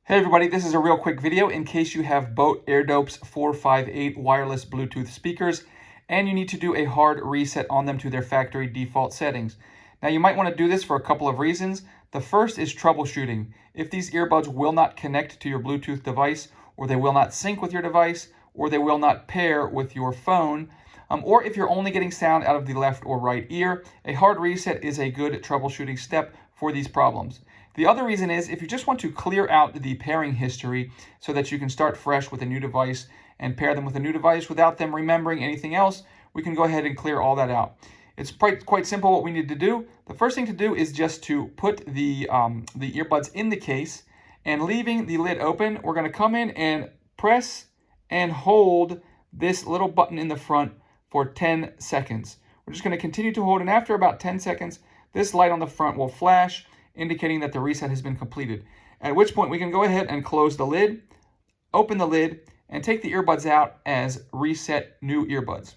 Hey everybody, this is a real quick video in case you have boAt Airdopes 458 wireless Bluetooth speakers and you need to do a hard reset on them to their factory default settings. Now you might want to do this for a couple of reasons. The first is troubleshooting. If these earbuds will not connect to your Bluetooth device, or they will not sync with your device, or they will not pair with your phone, or if you're only getting sound out of the left or right ear, a hard reset is a good troubleshooting step for these problems. The other reason is if you just want to clear out the pairing history so that you can start fresh with a new device and pair them with a new device without them remembering anything else, we can go ahead and clear all that out. It's quite simple what we need to do. The first thing to do is just to put the earbuds in the case, and leaving the lid open, we're going to come in and press and hold this little button in the front for 10 seconds. We're just going to continue to hold, and after about 10 seconds, this light on the front will flash, indicating that the reset has been completed. At which point we can go ahead and close the lid, open the lid, and take the earbuds out as reset new earbuds.